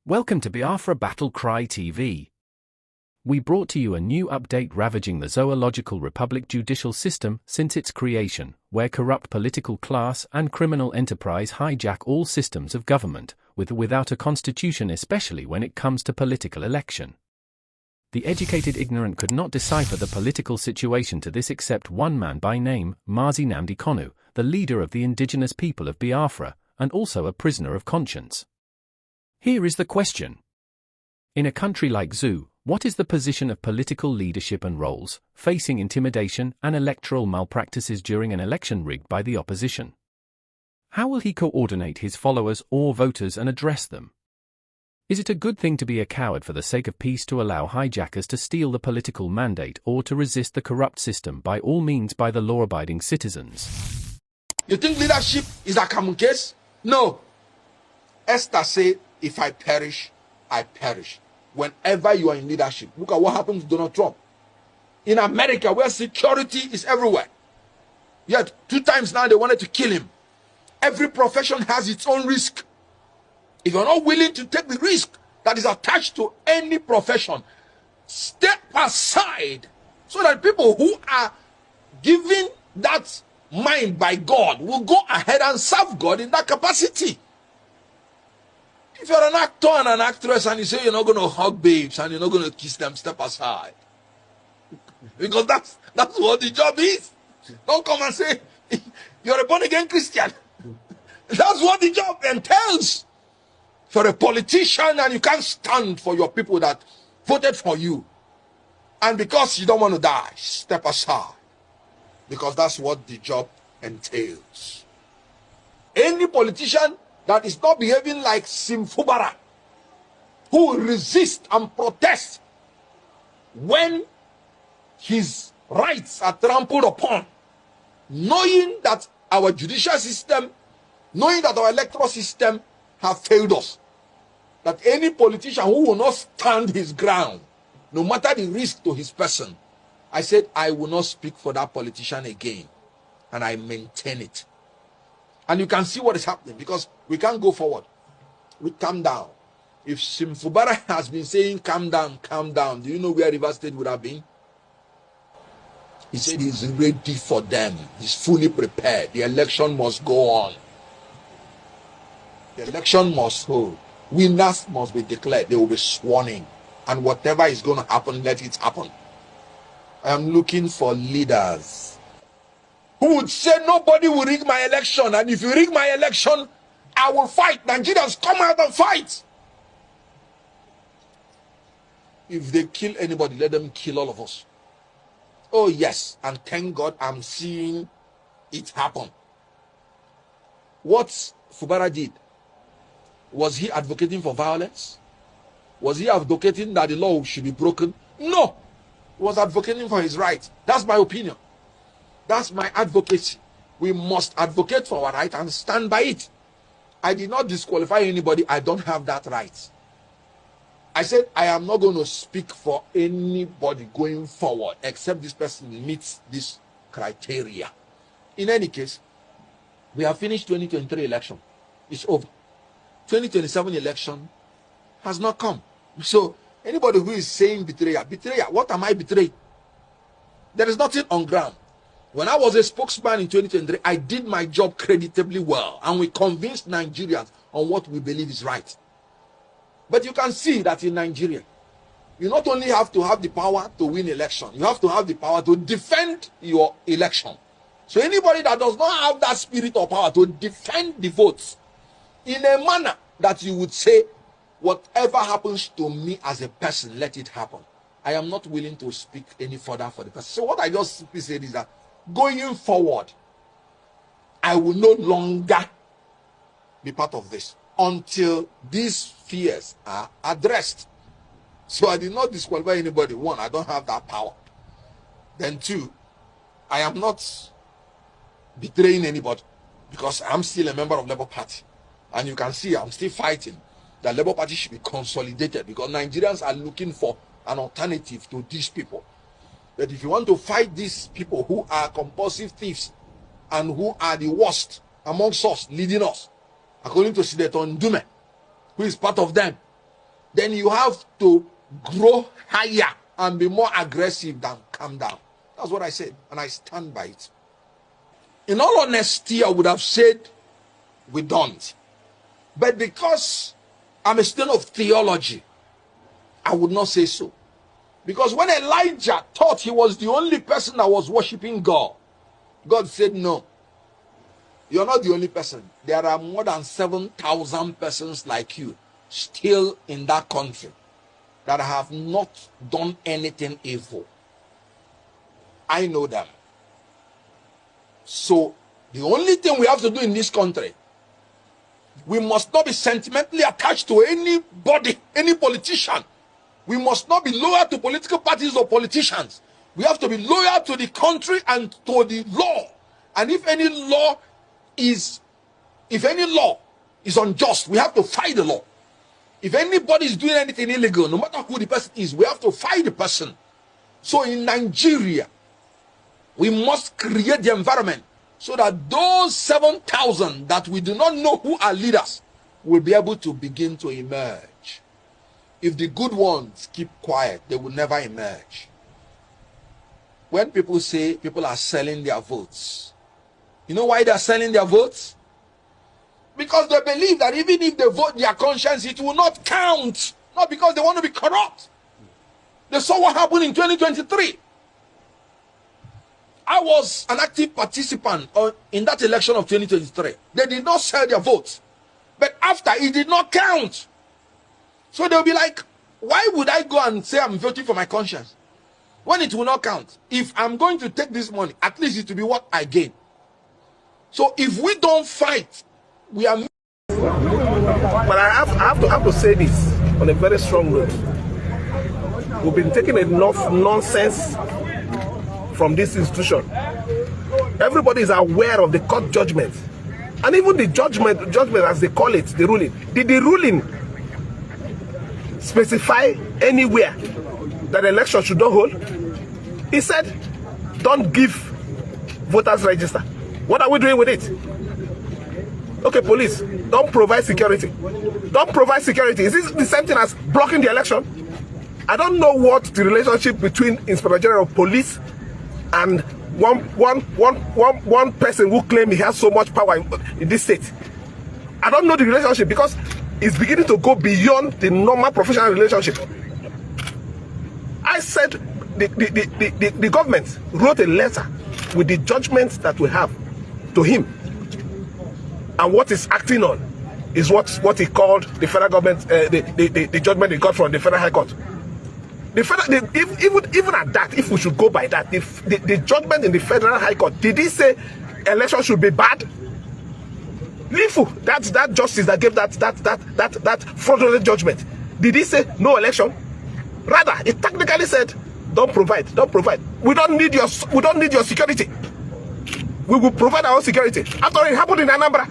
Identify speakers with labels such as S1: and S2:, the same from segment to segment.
S1: Welcome to Biafra Battle Cry TV. We brought to you a new update ravaging the Zoological Republic judicial system since its creation, where corrupt political class and criminal enterprise hijack all systems of government, with or without a constitution, especially when it comes to political election. The educated ignorant could not decipher the political situation to this except one man by name, Mazi Nnamdi Kanu, the leader of the indigenous people of Biafra, and also a prisoner of conscience. Here is the question. In a country like Zoo, what is the position of political leadership and roles, facing intimidation and electoral malpractices during an election rigged by the opposition? How will he coordinate his followers or voters and address them? Is it a good thing to be a coward for the sake of peace, to allow hijackers to steal the political mandate, or to resist the corrupt system by all means by the law-abiding citizens?
S2: You think leadership is a common case? No. Esther said, if I perish, I perish. Whenever you are in leadership, look at what happened to Donald Trump. In America, where security is everywhere. Yet, 2 times now they wanted to kill him. Every profession has its own risk. If you're not willing to take the risk that is attached to any profession, step aside so that people who are given that mind by God will go ahead and serve God in that capacity. If you're an actor and an actress and you say you're not going to hug babes and you're not going to kiss them, step aside. Because that's what the job is. Don't come and say you're a born-again Christian. That's what the job entails. If you're a politician and you can't stand for your people that voted for you, and because you don't want to die, step aside. Because that's what the job entails. Any politician that is not behaving like Simfubara, who will resist and protest when his rights are trampled upon, knowing that our judicial system, knowing that our electoral system have failed us, that any politician who will not stand his ground, no matter the risk to his person, I said I will not speak for that politician again, and I maintain it. And you can see what is happening, because we can't go forward. We calm down. If Simfubara has been saying calm down, do you know where Rivers State would have been? He said he's ready for them. He's fully prepared. The election must go on. The election must hold. Winners must be declared. They will be sworn in. And whatever is going to happen, let it happen. I am looking for leaders who would say nobody will rig my election, and if you rig my election, I will fight. Nigerians, come out and fight. If they kill anybody, let them kill all of us. Oh yes, and thank God I'm seeing it happen. What Fubara did, was he advocating for violence? Was he advocating that the law should be broken? No. He was advocating for his right. That's my opinion. That's my advocacy. We must advocate for our right and stand by it. I did not disqualify anybody. I don't have that right. I said I am not going to speak for anybody going forward except this person meets this criteria. In any case, we have finished 2023 election. It's over. 2027 election has not come. So anybody who is saying betrayal, what am I betraying? There is nothing on ground. When I was a spokesman in 2023, I did my job creditably well, and we convinced Nigerians on what we believe is right. But you can see that in Nigeria, you not only have to have the power to win election, you have to have the power to defend your election. So anybody that does not have that spirit or power to defend the votes in a manner that you would say, whatever happens to me as a person, let it happen. I am not willing to speak any further for the person. So what I just simply said is that going forward, I will no longer be part of this until these fears are addressed. So I did not disqualify anybody. 1, I don't have that power. Then 2, I am not betraying anybody, because I'm still a member of Labour Party. And you can see I'm still fighting. The Labour Party should be consolidated, because Nigerians are looking for an alternative to these people. That if you want to fight these people who are compulsive thieves and who are the worst amongst us, leading us, according to Senator Ndume, who is part of them, then you have to grow higher and be more aggressive than calm down. That's what I said, and I stand by it. In all honesty, I would have said we don't. But because I'm a student of theology, I would not say so. Because when Elijah thought he was the only person that was worshiping God, God said, no, you're not the only person. There are more than 7,000 persons like you still in that country that have not done anything evil. I know them. So the only thing we have to do in this country, we must not be sentimentally attached to anybody, any politician. We must not be loyal to political parties or politicians. We have to be loyal to the country and to the law. And if any law is unjust, we have to fight the law. If anybody is doing anything illegal, no matter who the person is, we have to fight the person. So in Nigeria, we must create the environment so that those 7,000 that we do not know who are leaders will be able to begin to emerge. If the good ones keep quiet, they will never emerge. When people say people are selling their votes, you know why they are selling their votes? Because they believe that even if they vote their conscience, it will not count. Not because they want to be corrupt. They saw what happened in 2023. I was an active participant in that election of 2023. They did not sell their votes. But after, it did not count. So they'll be like, why would I go and say I'm voting for my conscience when it will not count? If I'm going to take this money, at least it will be what I gain. So if we don't fight, we are...
S3: But I have to say this on a very strong note. We've been taking enough nonsense from this institution. Everybody is aware of the court judgment. And even the judgment as they call it, the ruling. Did the ruling specify anywhere that election should not hold? He said, don't give voters register. What are we doing with it? Okay, police, don't provide security. Don't provide security. Is this the same thing as blocking the election? I don't know what the relationship between Inspector General of Police and one person who claims he has so much power in this state. I don't know the relationship because it's beginning to go beyond the normal professional relationship. I said the government wrote a letter with the judgment that we have to him. And what he's acting on is what he called the federal government, the judgment he got from the Federal High Court. Even at that, if we should go by that, the judgment in the Federal High Court, did he say election should be bad? Lifu, that's that justice that gave that fraudulent judgment. Did he say no election? Rather, it technically said, don't provide. We don't need your security. We will provide our own security. After all, it happened in Anambra.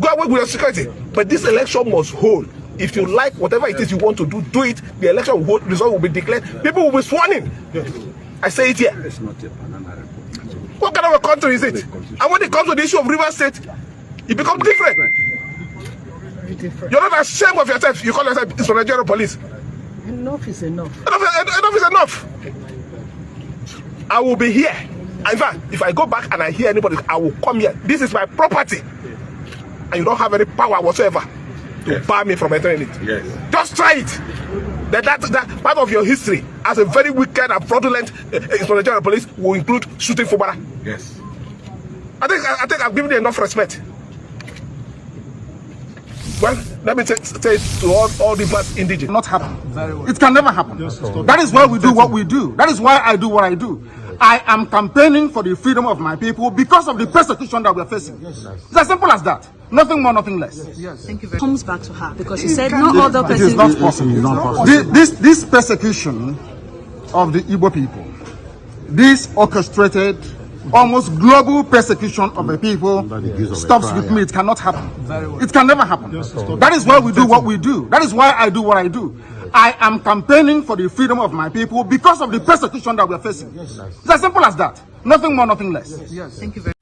S3: Go away with your security. But this election must hold. If you like whatever it is you want to do, do it. The election will hold, result will be declared. People will be sworn in. I say it here. What kind of a country is it? And when it comes to the issue of River State, it becomes different. You're not ashamed of yourself. You call yourself Inspector General of Police.
S4: Enough is enough.
S3: Enough is enough. I will be here. In fact, if I go back and I hear anybody, I will come here. This is my property. And you don't have any power whatsoever to bar me from entering it.
S5: Yes.
S3: Just try it. That part of your history as a very wicked and fraudulent Inspector General of Police will include shooting Fubara.
S5: Yes.
S3: I think I've given you enough respect. Well, let me say it to all the black indigenous.
S6: Not happen. Very well. It can never happen. That is why we do what we do. That is why I do what I do. I am campaigning for the freedom of my people because of the persecution that we are facing. It's as simple as that. Nothing more, nothing less.
S4: Yes. Thank you very much. Comes back to her because she said no other person.
S6: It is not possible. It's not possible. This persecution of the Igbo people, this orchestrated, almost global persecution of the people stops with me. It cannot happen. It can never happen. That is why we do what we do. That is why I do what I do. I am campaigning for the freedom of my people because of the persecution that we are facing. It's as simple as that. Nothing more, nothing less.
S4: Thank you very much.